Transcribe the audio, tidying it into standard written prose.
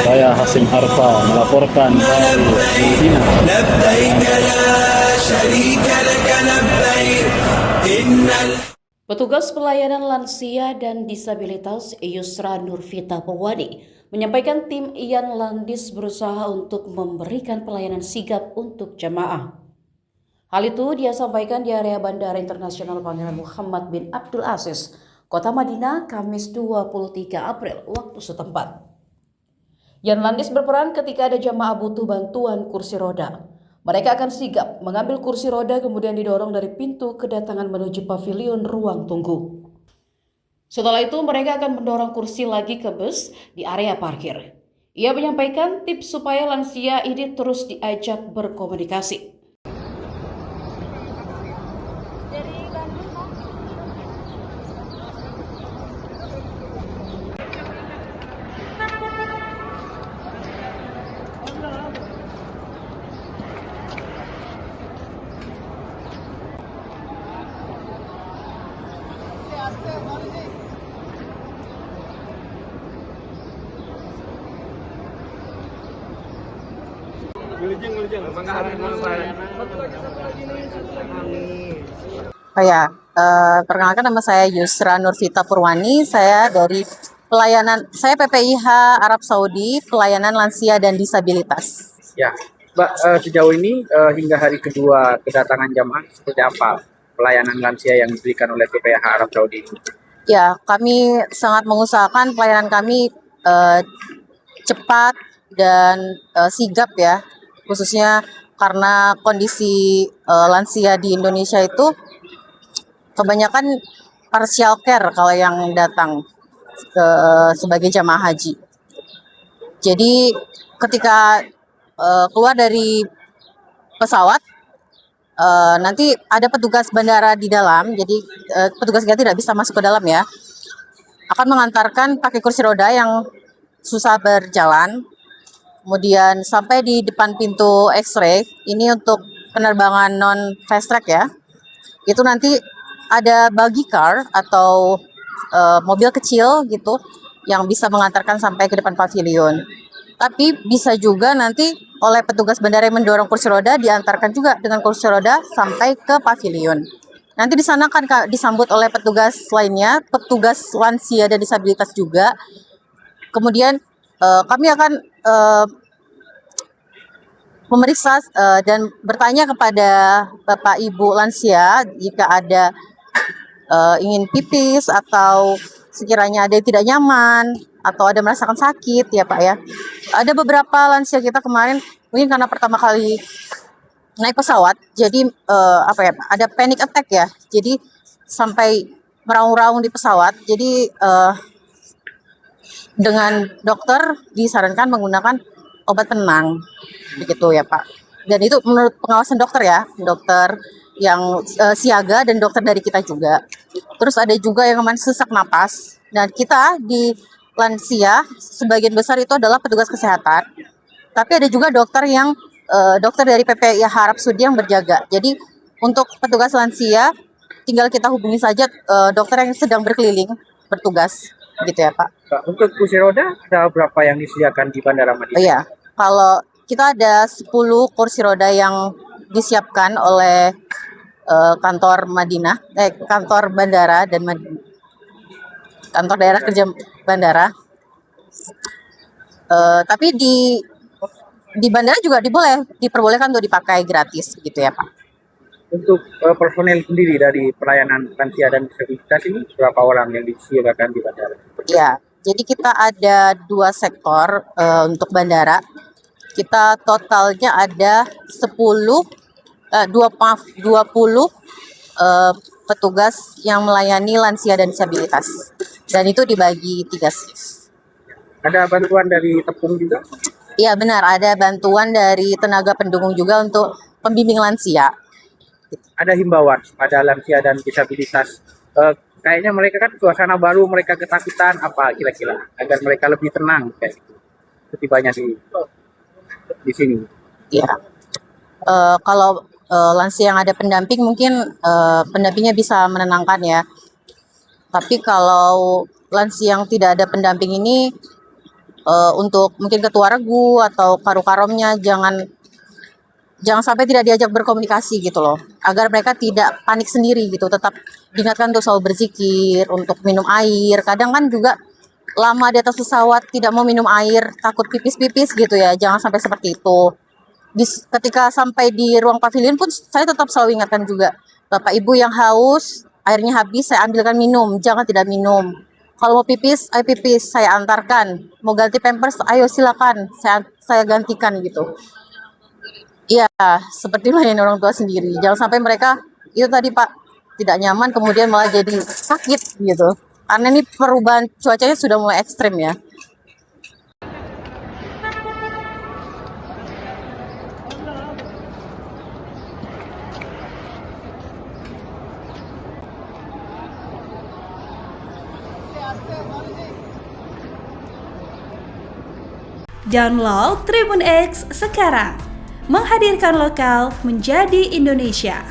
Saya Hasim Harfa melaporkan dari Filipina. Petugas pelayanan lansia dan disabilitas Yusra Nurvita Purwani menyampaikan tim Ian Landis berusaha untuk memberikan pelayanan sigap untuk jamaah. Hal itu dia sampaikan di area Bandara Internasional Pangeran Muhammad bin Abdul Aziz, Kota Madinah, Kamis 23 April waktu setempat. Ian Landis berperan ketika ada jamaah butuh bantuan kursi roda. Mereka akan sigap mengambil kursi roda kemudian didorong dari pintu kedatangan menuju pavilion ruang tunggu. Setelah itu mereka akan mendorong kursi lagi ke bus di area parkir. Ia menyampaikan tips supaya lansia ini terus diajak berkomunikasi. Perkenalkan nama saya Yusra Nurvita Purwani. Saya dari saya PPIH Arab Saudi, pelayanan lansia dan disabilitas. Ya, Mbak, sejauh ini hingga hari kedua kedatangan jamaah seperti apa pelayanan lansia yang diberikan oleh PPIH Arab Saudi? Ya, kami sangat mengusahakan pelayanan kami cepat dan sigap ya, khususnya karena kondisi lansia di Indonesia itu kebanyakan partial care kalau yang datang sebagai jamaah haji. Jadi ketika keluar dari pesawat, nanti ada petugas bandara di dalam, jadi petugas kita tidak bisa masuk ke dalam ya, akan mengantarkan pakai kursi roda yang susah berjalan, kemudian sampai di depan pintu X-ray, ini untuk penerbangan non fast track ya, itu nanti ada buggy car atau mobil kecil gitu yang bisa mengantarkan sampai ke depan pavilion. Tapi bisa juga nanti oleh petugas bandara yang mendorong kursi roda diantarkan juga dengan kursi roda sampai ke pavilion. Nanti di sana akan disambut oleh petugas lainnya, petugas lansia dan disabilitas juga. Kemudian kami akan memeriksa dan bertanya kepada Bapak Ibu lansia jika ada ingin pipis atau sekiranya ada yang tidak nyaman atau ada merasakan sakit ya Pak ya. Ada beberapa lansia kita kemarin mungkin karena pertama kali naik pesawat, jadi ada panic attack ya. Jadi sampai meraung-raung di pesawat. Jadi dengan dokter disarankan menggunakan obat penenang, begitu ya Pak. Dan itu menurut pengawasan dokter ya, dokter yang siaga dan dokter dari kita juga. Terus ada juga yang kemarin sesak napas. Dan kita di lansia sebagian besar itu adalah petugas kesehatan. Tapi ada juga dokter yang dokter dari PPIH Arab Saudi yang berjaga. Jadi untuk petugas lansia tinggal kita hubungi saja dokter yang sedang berkeliling bertugas, gitu ya Pak. Untuk kursi roda ada berapa yang disediakan di Bandara Madinah? Iya, kalau kita ada 10 kursi roda yang disiapkan oleh kantor bandara dan kantor daerah kerja bandara. Tapi di bandara juga diperbolehkan untuk dipakai gratis, gitu ya Pak. Untuk personel sendiri dari pelayanan lansia dan disabilitas ini berapa orang yang disiagakan di bandara? Ya, jadi kita ada 2 sektor untuk bandara. Kita totalnya ada 20 petugas yang melayani lansia dan disabilitas. Dan itu dibagi 3 shift. Ada bantuan dari Tepung juga? Iya benar, ada bantuan dari tenaga pendukung juga untuk pembimbing lansia. Ada himbauan pada lansia dan disabilitas. Kayaknya mereka kan suasana baru, mereka ketakutan apa kira-kira agar mereka lebih tenang kayak gitu. Setibanya di sini. Iya. Kalau lansia yang ada pendamping mungkin pendampingnya bisa menenangkan ya. Tapi kalau lansia yang tidak ada pendamping ini untuk mungkin ketua regu atau karu-karomnya jangan sampai tidak diajak berkomunikasi gitu loh, agar mereka tidak panik sendiri gitu, tetap diingatkan untuk selalu berzikir, untuk minum air. Kadang kan juga lama di atas pesawat tidak mau minum air, takut pipis-pipis gitu ya, jangan sampai seperti itu. Ketika sampai di ruang pavilion pun saya tetap selalu ingatkan juga, Bapak Ibu yang haus, airnya habis saya ambilkan minum, jangan tidak minum. Kalau mau pipis, ayo pipis, saya antarkan. Mau ganti pampers, ayo silakan, saya gantikan gitu. Iya, seperti melayani orang tua sendiri. Jangan sampai mereka itu tadi Pak tidak nyaman kemudian malah jadi sakit gitu. Karena ini perubahan cuacanya sudah mulai ekstrem ya. Download Tribun X sekarang, menghadirkan lokal menjadi Indonesia.